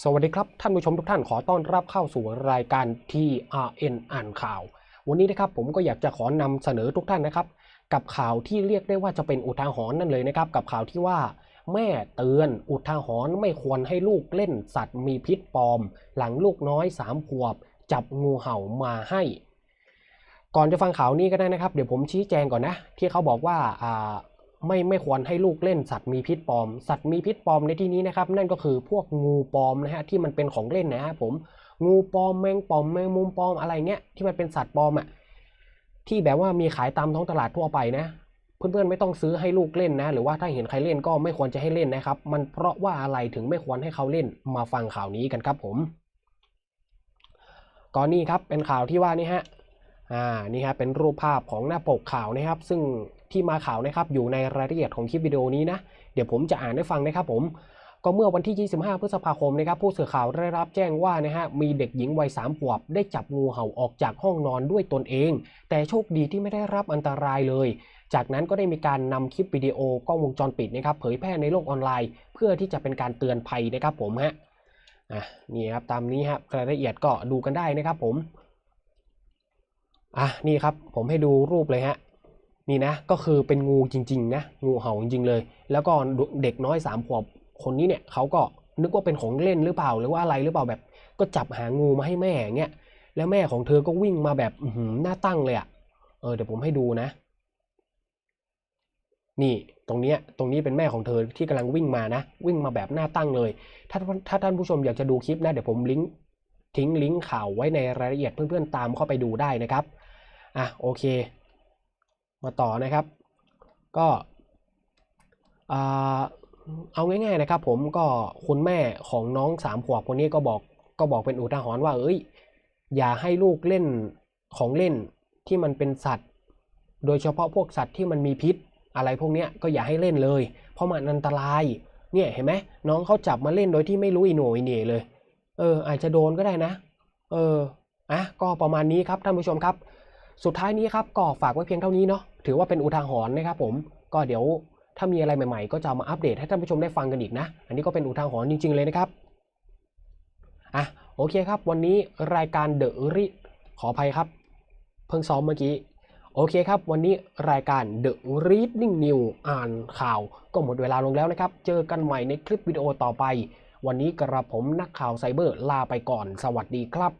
สวัสดีครับท่านผู้ชมทุกท่านขอต้อนรับเข้าสู่รายการ TRN อ่านข่าววันนี้นะครับผมก็อยากจะขอนำเสนอทุกท่านนะครับกับข่าวที่เรียกได้ว่าจะเป็นอุทาหรณ์นั่นเลยนะครับกับข่าวที่ว่าแม่เตือนอุทาหรณ์ไม่ควรให้ลูกเล่นสัตว์มีพิษปลอมหลังลูกน้อย3 ขวบจับงูเห่ามาให้ก่อนจะฟังข่าวนี้ก็ได้นะครับเดี๋ยวผมชี้แจงก่อนนะที่เขาบอกว่าไม่ควรให้ลูกเล่นสัตว์มีพิษปลอมสัตว์มีพิษปลอมในที่นี้นะครับนั่นก็คือพวกงูปลอมนะฮะที่มันเป็นของเล่นนะฮะผมงูปลอมแมงปลอมแมงมุมปลอมอะไรเงี้ยที่มันเป็นสัตว์ปลอมอ่ะที่แบบว่ามีขายตามท้องตลาดทั่วไปนะเพื่อนๆไม่ต้องซื้อให้ลูกเล่นนะหรือว่าถ้าเห็นใครเล่นก็ไม่ควรจะให้เล่นนะครับมันเพราะว่าอะไรถึงไม่ควรให้เขาเล่นมาฟังข่าวนี้กันครับผมก่อนนี้ครับเป็นข่าวที่ว่านี่ฮะ นี่ครับเป็นรูปภาพของหน้าปกข่าวนะครับซึ่งที่มาข่าวนะครับอยู่ในรายละเอียดของคลิปวิดีโอนี้นะเดี๋ยวผมจะอ่านให้ฟังนะครับผมก็เมื่อวันที่25พฤษภาคมนะครับผู้สื่อข่าวได้รับแจ้งว่านะฮะมีเด็กหญิงวัย3 ขวบได้จับงูเห่าออกจากห้องนอนด้วยตนเองแต่โชคดีที่ไม่ได้รับอันตรายเลยจากนั้นก็ได้มีการนำคลิปวิดีโอกล้องวงจรปิดนะครับเผยแพร่ในโลกออนไลน์เพื่อที่จะเป็นการเตือนภัยนะครับผมฮะนี่ครับตามนี้ครับรายละเอียดก็ดูกันได้นะครับผม นี่ครับผมให้ดูรูปเลยฮะนี่นะก็คือเป็นงูจริงๆนะงูเห่าจริงๆเลยแล้วก็เด็กน้อย3 ขวบคนนี้เนี่ยเขาก็นึกว่าเป็นของเล่นหรือเปล่าหรือว่าอะไรหรือเปล่าแบบก็จับหางูมาให้แม่อย่างเงี้ยแล้วแม่ของเธอก็วิ่งมาแบบหน้าตั้งเลยอ่ะเดี๋ยวผมให้ดูนะนี่ตรงนี้เป็นแม่ของเธอที่กำลังวิ่งมานะวิ่งมาแบบหน้าตั้งเลยถ้าท่านผู้ชมอยากจะดูคลิปนะเดี๋ยวผมทิ้งลิงก์ข่าวไว้ในรายละเอียดเพื่อนๆตามเข้าไปดูได้นะครับโอเคมาต่อนะครับก็เอาง่ายๆนะครับผมก็คุณแม่ของน้อง3 ขวบคนนี้ก็บอกเป็นอุทาหรณ์ว่าอย่าให้ลูกเล่นของเล่นที่มันเป็นสัตว์โดยเฉพาะพวกสัตว์ที่มันมีพิษอะไรพวกเนี้ยก็อย่าให้เล่นเลยเพราะมันอันตรายเนี่ยเห็นไหมน้องเขาจับมาเล่นโดยที่ไม่รู้อีโหน่อีเหน่เลยอาจจะโดนก็ได้นะเออก็ประมาณนี้ครับท่านผู้ชมครับสุดท้ายนี้ครับก็ฝากไว้เพียงเท่านี้เนาะถือว่าเป็นอุทาหรณ์นะครับผมก็เดี๋ยวถ้ามีอะไรใหม่ๆก็จะมาอัปเดตให้ท่านผู้ชมได้ฟังกันอีกนะอันนี้ก็เป็นอุทาหรณ์จริงๆเลยนะครับโอเคครับวันนี้รายการเดอะริขออภัยครับเพิ่งซ้อมเมื่อกี้โอเคครับวันนี้รายการ The Reading News อ่านข่าวก็หมดเวลาลงแล้วนะครับเจอกันใหม่ในคลิปวิดีโอต่อไปวันนี้กระผมนักข่าวไซเบอร์ลาไปก่อนสวัสดีครับ